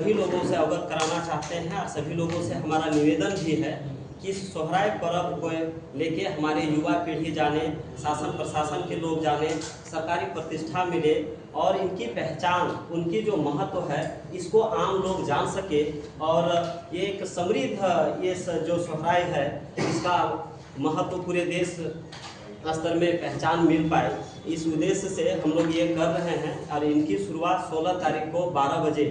सभी लोगों से अवगत कराना चाहते हैं और सभी लोगों से हमारा निवेदन भी है कि सोहराय पर्व को लेके हमारे युवा पीढ़ी जाने, शासन प्रशासन के लोग जाने, सरकारी प्रतिष्ठा मिले और इनकी पहचान, उनकी जो महत्व है इसको आम लोग जान सके और ये एक समृद्ध ये जो सोहराय है इसका महत्व पूरे देश स्तर में पहचान मिल पाए, इस उद्देश्य से हम लोग ये कर रहे हैं। और इनकी शुरुआत 16 तारीख को 12 बजे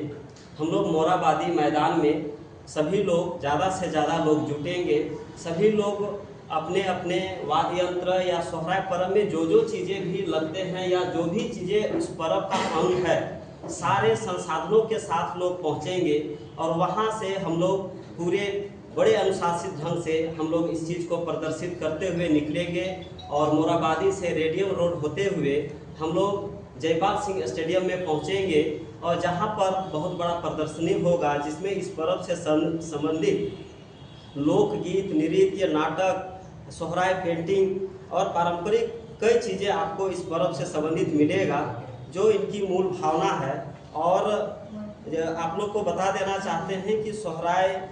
हम लोग मोराबादी मैदान में सभी लोग ज़्यादा से ज़्यादा लोग जुटेंगे। सभी लोग अपने अपने वाद्य यंत्र या सोहराय पर्व में जो चीज़ें भी लगते हैं या जो भी चीज़ें उस पर्व का अंग है, सारे संसाधनों के साथ लोग पहुंचेंगे और वहां से हम लोग पूरे बड़े अनुशासित ढंग से हम लोग इस चीज़ को प्रदर्शित करते हुए निकलेंगे और मोराबादी से रेडियम रोड होते हुए हम लोग जयपाल सिंह स्टेडियम में पहुंचेंगे और जहां पर बहुत बड़ा प्रदर्शनी होगा जिसमें इस पर्व से संबंधित लोकगीत, नृत्य, नाटक, सोहराय पेंटिंग और पारंपरिक कई चीज़ें आपको इस पर्व से संबंधित मिलेगा जो इनकी मूल भावना है। और आप लोग को बता देना चाहते हैं कि सोहराय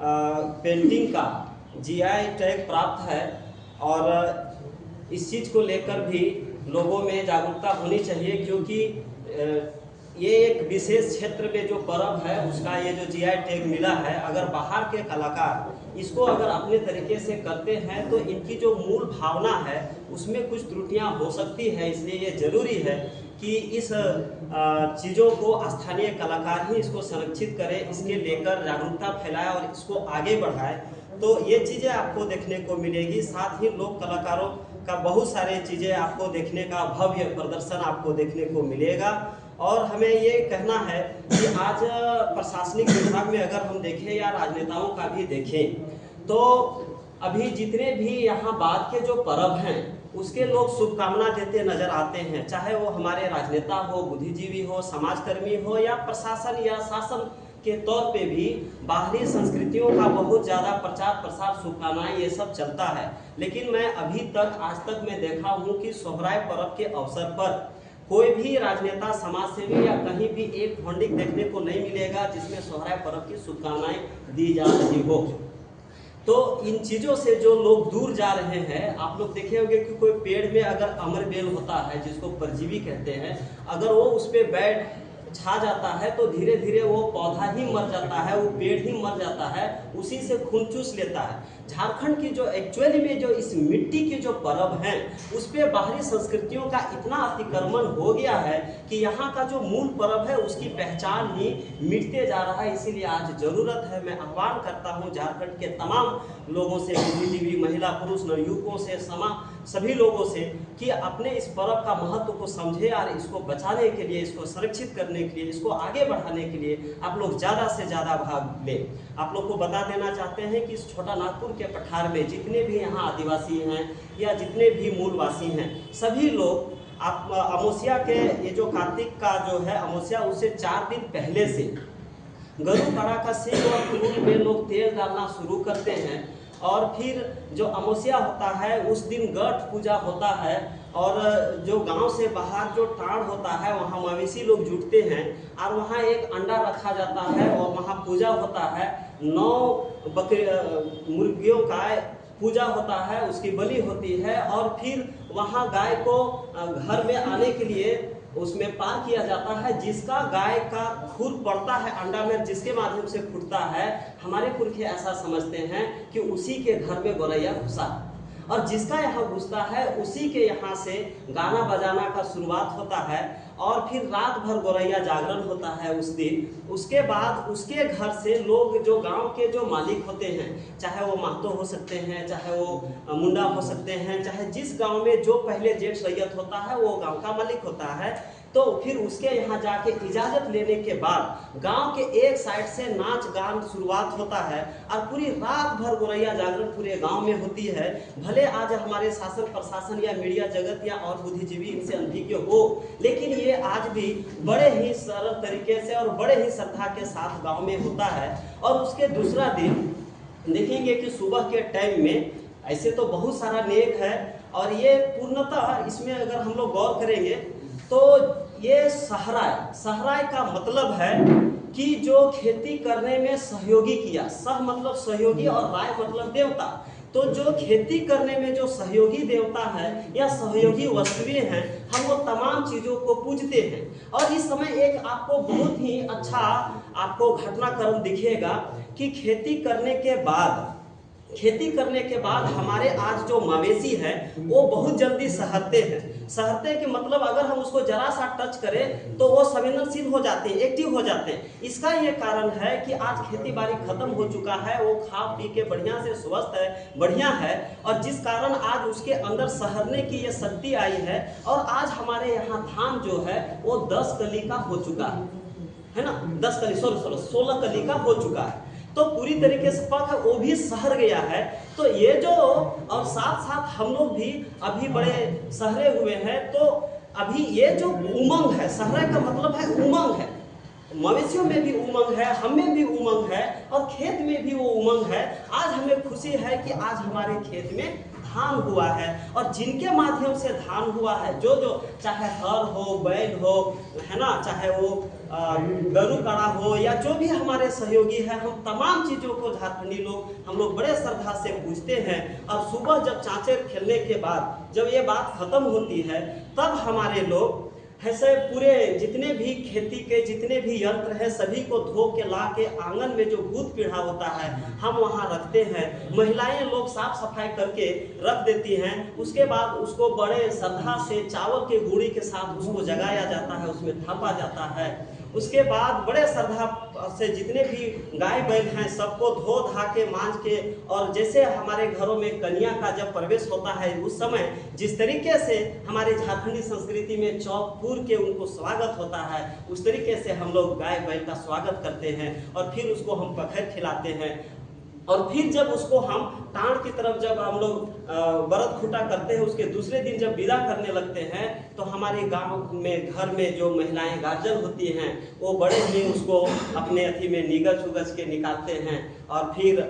पेंटिंग का जीआई टैग प्राप्त है और इस चीज़ को लेकर भी लोगों में जागरूकता होनी चाहिए, क्योंकि ये एक विशेष क्षेत्र में जो पर्व है उसका ये जो जीआई टैग मिला है, अगर बाहर के कलाकार इसको अगर अपने तरीके से करते हैं तो इनकी जो मूल भावना है उसमें कुछ त्रुटियां हो सकती है। इसलिए ये जरूरी है कि इस चीज़ों को स्थानीय कलाकार ही इसको संरक्षित करें, इसके लेकर जागरूकता फैलाए और इसको आगे बढ़ाए। तो ये चीज़ें आपको देखने को मिलेगी। साथ ही लोक कलाकारों का बहुत सारे चीज़ें आपको देखने का भव्य प्रदर्शन आपको देखने को मिलेगा। और हमें ये कहना है कि आज प्रशासनिक विभाग में अगर हम देखें या राजनेताओं का भी देखें तो अभी जितने भी यहाँ बाद के जो पर्व हैं उसके लोग शुभकामना देते नजर आते हैं, चाहे वो हमारे राजनेता हो, बुद्धिजीवी हो, समाजकर्मी हो या प्रशासन या शासन के तौर पे भी बाहरी संस्कृतियों का बहुत ज़्यादा प्रचार प्रसार, शुभकामनाएं ये सब चलता है। लेकिन मैं अभी तक आज तक मैं देखा हूँ कि सोहराय पर्व के अवसर पर कोई भी राजनेता, समाजसेवी या कहीं भी एक फंडिंग देखने को नहीं मिलेगा जिसमें सोहराय पर्व की शुभकामनाएं दी जा रही हो। तो इन चीज़ों से जो लोग दूर जा रहे हैं, आप लोग देखे होंगे कि कोई पेड़ में अगर अमरबेल होता है जिसको परजीवी कहते हैं, अगर वो उस पर बैठ छा जाता है तो धीरे धीरे वो पौधा ही मर जाता है, वो पेड़ ही मर जाता है, उसी से खून चूस लेता है। झारखंड की जो एक्चुअली में जो इस मिट्टी के जो पर्व हैं उस पर बाहरी संस्कृतियों का इतना अतिक्रमण हो गया है कि यहाँ का जो मूल पर्व है उसकी पहचान ही मिटते जा रहा है। इसीलिए आज जरूरत है, मैं आह्वान करता हूँ झारखंड के तमाम लोगों से, बुद्धिजीवी, महिला, पुरुष, नवयुवकों से, सभी लोगों से कि अपने इस पर्व का महत्व को समझे और इसको बचाने के लिए, इसको संरक्षित करने के लिए, इसको आगे बढ़ाने के लिए आप लोग ज़्यादा से ज़्यादा भाग लें। आप लोग को बता देना चाहते हैं कि इस छोटा नागपुर के पठार में जितने भी यहाँ आदिवासी हैं या जितने भी मूलवासी हैं, सभी लोग आप अमावस्या के ये जो कार्तिक का जो है अमावस्या, उससे 4 दिन पहले से गरु कड़ा का सिंह और फूल में लोग तेल डालना शुरू करते हैं और फिर जो अमावस्या होता है उस दिन गठ पूजा होता है और जो गांव से बाहर जो टाड़ होता है वहाँ मवेशी लोग जुटते हैं और वहाँ एक अंडा रखा जाता है और वहाँ पूजा होता है। 9 मुर्गियों का पूजा होता है, उसकी बलि होती है और फिर वहाँ गाय को घर में आने के लिए उसमें पार किया जाता है। जिसका गाय का खुर पड़ता है अंडा में, जिसके माध्यम से फूटता है, हमारे पुरखे ऐसा समझते हैं कि उसी के घर में गोरैया घुसा और जिसका यहाँ घुसता है उसी के यहाँ से गाना बजाना का शुरुआत होता है और फिर रात भर गोरैया जागरण होता है उस दिन। उसके बाद उसके घर से लोग, जो गांव के जो मालिक होते हैं, चाहे वो महतो हो सकते हैं, चाहे वो मुंडा हो सकते हैं, चाहे जिस गांव में जो पहले जेठ रैयत होता है वो गांव का मालिक होता है, तो फिर उसके यहाँ जाके इजाज़त लेने के बाद गांव के एक साइड से नाच गान शुरुआत होता है और पूरी रात भर गोरैया जागरण पूरे गांव में होती है। भले आज हमारे शासन प्रशासन या मीडिया जगत या और बुद्धिजीवी इनसे अनभिज्ञ हो, लेकिन ये आज भी बड़े ही सरल तरीके से और बड़े ही श्रद्धा के साथ गाँव में होता है। और उसके दूसरा दिन देखेंगे कि सुबह के टाइम में ऐसे तो बहुत सारा नेक है और ये पूर्णतः इसमें अगर हम लोग गौर करेंगे तो ये सहराय का मतलब है कि जो खेती करने में सहयोगी किया। सह मतलब सहयोगी और राय मतलब देवता। तो जो खेती करने में जो सहयोगी देवता है या सहयोगी वस्तुएं हैं, हम वो तमाम चीज़ों को पूजते हैं। और इस समय एक आपको बहुत ही अच्छा आपको घटनाक्रम दिखेगा कि खेती करने के बाद हमारे आज जो मवेशी है वो बहुत जल्दी सहते के मतलब अगर हम उसको जरा सा टच करें तो वो संवेदनशील हो जाते हैं, एक्टिव हो जाते हैं। इसका ये कारण है कि आज खेती बाड़ी खत्म हो चुका है, वो खा पी के बढ़िया से स्वस्थ है, बढ़िया है, और जिस कारण आज उसके अंदर सहरने की ये शक्ति आई है। और आज हमारे यहाँ धान जो है वो 10 कली का हो चुका है ना, 10 कली 16 कली का हो चुका है। तो पूरी तरीके से पक है, वो भी सहर गया है। तो ये जो, और साथ साथ हम लोग भी अभी बड़े सहरे हुए हैं। तो अभी ये जो उमंग है, सहरे का मतलब है उमंग है, मवेशियों में भी उमंग है, हमें भी उमंग है, और खेत में भी वो उमंग है। आज हमें खुशी है कि आज हमारे खेत में धान हुआ है, और जिनके माध्यम से धान हुआ है, जो चाहे हर हो, बैल हो, है ना, चाहे वो गरु कड़ा हो, या जो भी हमारे सहयोगी है, हम तमाम चीज़ों को झारखंडी लोग हम लोग बड़े श्रद्धा से पूजते हैं। और सुबह जब चाँचर खेलने के बाद जब ये बात खत्म होती है, तब हमारे लोग ऐसे पूरे जितने भी खेती के जितने भी यंत्र हैं सभी को धो के ला के आंगन में जो भूत पीढ़ा होता है हम वहाँ रखते हैं। महिलाएं लोग साफ सफाई करके रख देती हैं। उसके बाद उसको बड़े श्रद्धा से चावल के गुड़ी के साथ उसको जगाया जाता है, उसमें थापा जाता है। उसके बाद बड़े श्रद्धा से जितने भी गाय बैल हैं सबको धो धा के मांझ के, और जैसे हमारे घरों में कन्या का जब प्रवेश होता है उस समय जिस तरीके से हमारे झारखंडी संस्कृति में चौक पूर के उनको स्वागत होता है, उस तरीके से हम लोग गाय बैल का स्वागत करते हैं। और फिर उसको हम पखर खिलाते हैं। और फिर जब उसको हम टाण की तरफ जब हम लोग बरत खूटा करते हैं, उसके दूसरे दिन जब विदा करने लगते हैं, तो हमारे गांव में घर में जो महिलाएं गार्जियन होती हैं वो बड़े ही उसको अपने अथी में निगज उगज के निकालते हैं। और फिर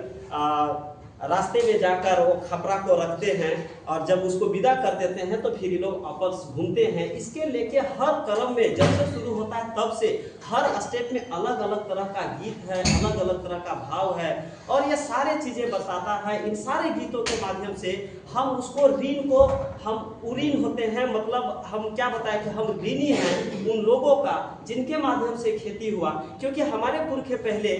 रास्ते में जाकर वो खपरा को रखते हैं, और जब उसको विदा कर देते हैं तो फिर ये लोग आपस घूमते हैं। इसके लेके हर क्रम में जब से शुरू होता है तब से हर स्टेप में अलग अलग तरह का गीत है, अलग अलग तरह का भाव है, और ये सारे चीज़ें बताता है। इन सारे गीतों के माध्यम से हम उसको ऋण को हम उऋण होते हैं, मतलब हम क्या बताएं कि हम ऋणी हैं उन लोगों का जिनके माध्यम से खेती हुआ। क्योंकि हमारे पुरखे पहले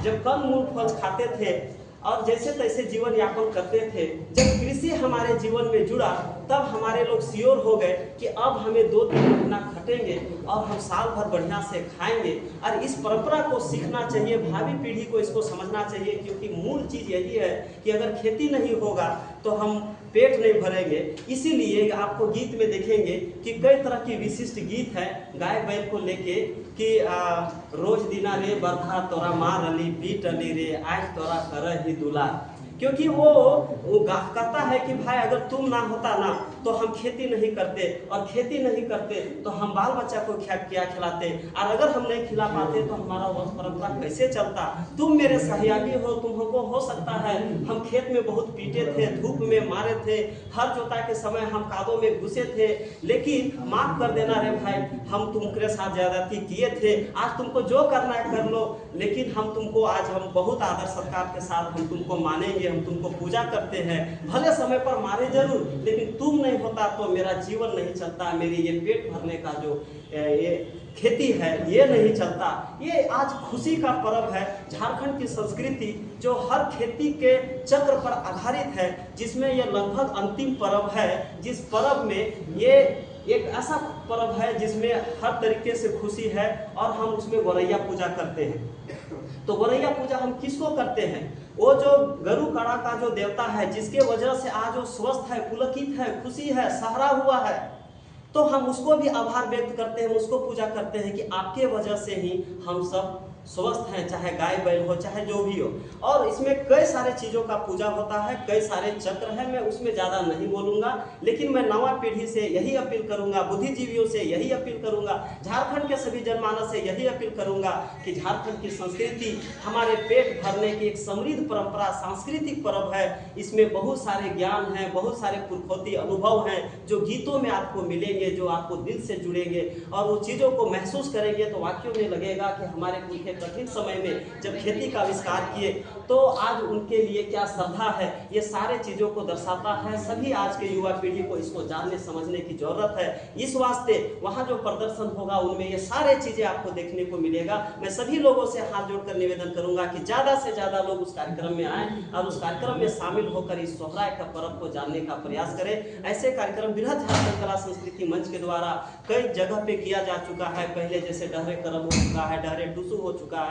जब कम मूल फल खाते थे और जैसे तैसे जीवन यापन करते थे, जब कृषि हमारे जीवन में जुड़ा तब हमारे लोग श्योर हो गए कि अब हमें 2-3 महीना खटेंगे और हम साल भर बढ़िया से खाएंगे। और इस परंपरा को सीखना चाहिए, भावी पीढ़ी को इसको समझना चाहिए, क्योंकि मूल चीज़ यही है कि अगर खेती नहीं होगा तो हम पेट नहीं भरेंगे। इसीलिए आपको गीत में देखेंगे कि कई तरह की विशिष्ट गीत है गाय बैल को लेके कि रोज दिना रे बरधा तोरा मार अली पीट अली रे आज तोरा कर ही दुलार। क्योंकि वो कहता है कि भाई अगर तुम ना होता ना तो हम खेती नहीं करते, और खेती नहीं करते तो हम बाल बच्चा को क्या खिलाते, और अगर हम नहीं खिला पाते तो हमारा वंश परंपरा कैसे चलता। तुम मेरे सहयागी हो, तुम हमको हो सकता है हम खेत में बहुत पीटे थे, धूप में मारे थे, हर जोता के समय हम कादों में घुसे थे, लेकिन माफ कर देना रे भाई, हम तुमके साथ ज्यादती किए थे, आज तुमको जो करना है कर लो, लेकिन हम तुमको आज हम बहुत आदर सत्कार के साथ हम तुमको मानेंगे, हम तुमको पूजा करते हैं। भले समय पर मारे जरूर, लेकिन तुम नहीं होता तो मेरा जीवन नहीं चलता, मेरी ये पेट भरने का जो ये खेती है ये नहीं चलता। ये आज खुशी का पर्व है। झारखंड की संस्कृति जो हर खेती के चक्र पर आधारित है, जिसमें ये लगभग अंतिम पर्व है, जिस पर्व में ये एक ऐसा पर्व है जिसमें हर तरीके से खुशी है, और हम उसमें गोरैया पूजा करते हैं। तो गोरैया पूजा हम किसको करते हैं? वो जो गरु काड़ा का जो देवता है, जिसके वजह से आज वो स्वस्थ है, पुलकित है, खुशी है, सहरा हुआ है, तो हम उसको भी आभार व्यक्त करते हैं, उसको पूजा करते हैं कि आपके वजह से ही हम सब स्वस्थ हैं, चाहे गाय बैल हो चाहे जो भी हो। और इसमें कई सारे चीज़ों का पूजा होता है, कई सारे चक्र हैं, मैं उसमें ज़्यादा नहीं बोलूँगा। लेकिन मैं नवा पीढ़ी से यही अपील करूँगा, बुद्धिजीवियों से यही अपील करूँगा, झारखंड के सभी जनमानस से यही अपील करूँगा कि झारखंड की संस्कृति हमारे पेट भरने की एक समृद्ध परंपरा, सांस्कृतिक पर्व है। इसमें बहुत सारे ज्ञान हैं, बहुत सारे पुरखौती अनुभव हैं जो गीतों में आपको मिलेंगे, जो आपको दिल से जुड़ेंगे और उन चीज़ों को महसूस करेंगे तो वाकई में लगेगा कि हमारे उनके कठिन समय में जब खेती का आविष्कार किए तो आज उनके लिए क्या श्रद्धा है, ये सारे चीज़ों को दर्शाता है। सभी आज के युवा पीढ़ी को इसको जानने समझने की जरूरत है। इस वास्ते वहाँ जो प्रदर्शन होगा उनमें ये सारे चीज़ें आपको देखने को मिलेगा। मैं सभी लोगों से हाथ जोड़कर निवेदन करूंगा कि ज़्यादा से ज़्यादा लोग उस कार्यक्रम में आएँ और उस कार्यक्रम में शामिल होकर इस सोहराय का पर्व को जानने का प्रयास करें। ऐसे कार्यक्रम बृहद झारखंड कला संस्कृति मंच के द्वारा कई जगह पे किया जा चुका है। पहले जैसे डहरे करम हो चुका है, डहरे टूसू हो चुका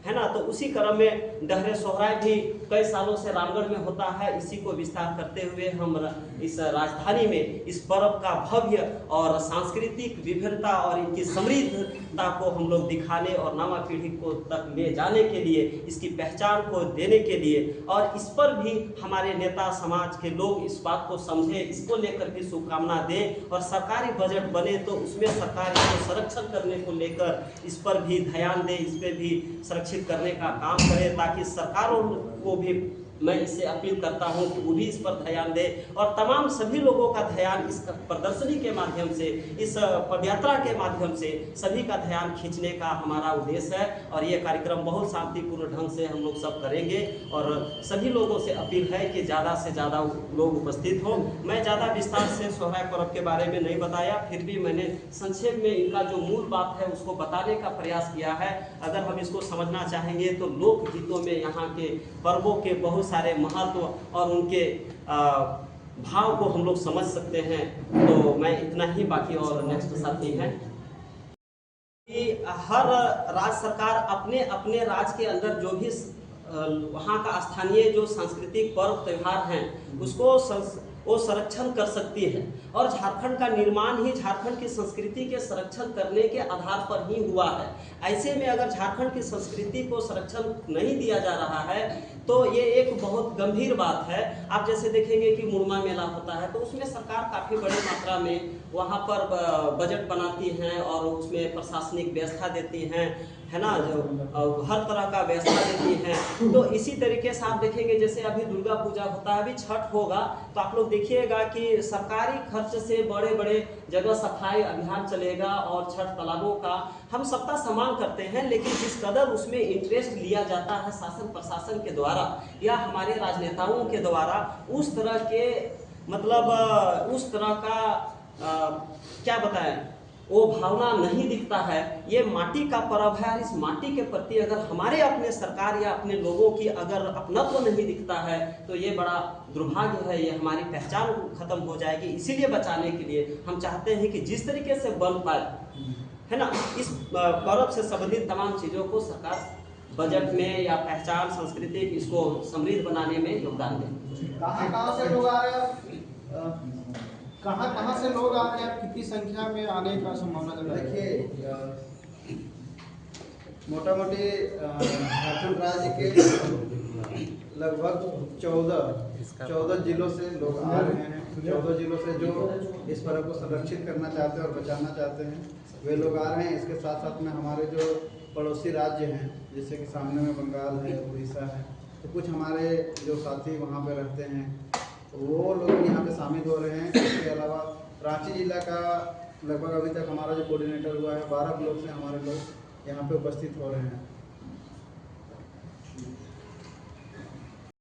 है ना। तो उसी क्रम में डहरे सोहराय भी कई सालों से रामगढ़ में होता है। इसी को विस्तार करते हुए हम इस राजधानी में इस पर्व का भव्य और सांस्कृतिक विभिन्नता और इनकी समृद्धता को हम लोग दिखाने और नवा पीढ़ी को तक ले जाने के लिए, इसकी पहचान को देने के लिए और इस पर भी हमारे नेता समाज के लोग इस बात को समझे, इसको लेकर भी शुभकामना दें और सरकारी बजट बने तो उसमें सरकार इसको संरक्षण करने को लेकर इस पर भी ध्यान दे, इस पर भी संरक्षित करने का काम करे, ताकि सरकारों को भी मैं इससे अपील करता हूं कि वो भी इस पर ध्यान दे और तमाम सभी लोगों का ध्यान इस प्रदर्शनी के माध्यम से, इस पदयात्रा के माध्यम से सभी का ध्यान खींचने का हमारा उद्देश्य है। और ये कार्यक्रम बहुत शांतिपूर्ण ढंग से हम लोग सब करेंगे और सभी लोगों से अपील है कि ज़्यादा से ज़्यादा लोग उपस्थित हो। मैं ज़्यादा विस्तार से सोहराय पर्व के बारे में नहीं बताया, फिर भी मैंने संक्षेप में इनका जो मूल बात है उसको बताने का प्रयास किया है। अगर हम इसको समझना चाहेंगे तो लोकगीतों में यहाँ के पर्वों के बहुत सारे महत्व और उनके भाव को हम लोग समझ सकते हैं। तो मैं इतना ही, बाकी और नेक्स्ट साथी हैं कि हर राज्य सरकार अपने अपने राज्य के अंदर जो भी वहाँ का स्थानीय जो सांस्कृतिक पर्व त्यौहार हैं उसको वो संरक्षण कर सकती है और झारखंड का निर्माण ही झारखंड की संस्कृति के संरक्षण करने के आधार पर ही हुआ है। ऐसे में अगर झारखंड की संस्कृति को संरक्षण नहीं दिया जा रहा है तो ये एक बहुत गंभीर बात है। आप जैसे देखेंगे कि मुरमा मेला होता है तो उसमें सरकार काफ़ी बड़ी मात्रा में वहाँ पर बजट बनाती हैं और उसमें प्रशासनिक व्यवस्था देती हैं, है ना, जो हर तरह का व्यवस्था देती हैं। तो इसी तरीके से आप देखेंगे जैसे अभी दुर्गा पूजा होता है, अभी छठ होगा तो आप लोग देखिएगा कि सरकारी खर्च से बड़े बड़े जगह सफाई अभियान चलेगा और छठ तालाबों का हम सबका सम्मान करते हैं, लेकिन जिस कदर उसमें इंटरेस्ट लिया जाता है शासन प्रशासन के द्वारा या हमारे राजनेताओं के द्वारा, उस तरह के मतलब उस तरह का क्या बताएं, वो भावना नहीं दिखता है। ये माटी का पर्व है और इस माटी के प्रति अगर हमारे अपने सरकार या अपने लोगों की अगर अपनत्व नहीं दिखता है तो ये बड़ा दुर्भाग्य है, ये हमारी पहचान खत्म हो जाएगी। इसीलिए बचाने के लिए हम चाहते हैं कि जिस तरीके से बन पाए, है ना, इस पर्व से संबंधित तमाम चीज़ों को सरकार बजट में या पहचान संस्कृति इसको समृद्ध बनाने में योगदान दें। कहाँ से लोग आ रहे हैं, कहाँ से लोग आ रहे हैं, कितनी संख्या में आने का संभावना है? देखिए मोटा मोटी झारखंड राज्य के लगभग 14 जिलों से लोग आ रहे हैं। 14 जिलों से जो इस पर्व को संरक्षित करना चाहते हैं और बचाना चाहते हैं वे लोग आ रहे हैं। इसके साथ साथ में हमारे जो पड़ोसी राज्य हैं जैसे कि सामने में बंगाल है, उड़ीसा है, तो कुछ हमारे जो साथी वहाँ पे रहते हैं वो लोग यहाँ पे शामिल हो रहे हैं। इसके अलावा रांची जिला का लगभग अभी तक हमारा जो कोऑर्डिनेटर हुआ है 12 ब्लॉक से हमारे लोग यहाँ पे उपस्थित हो रहे हैं।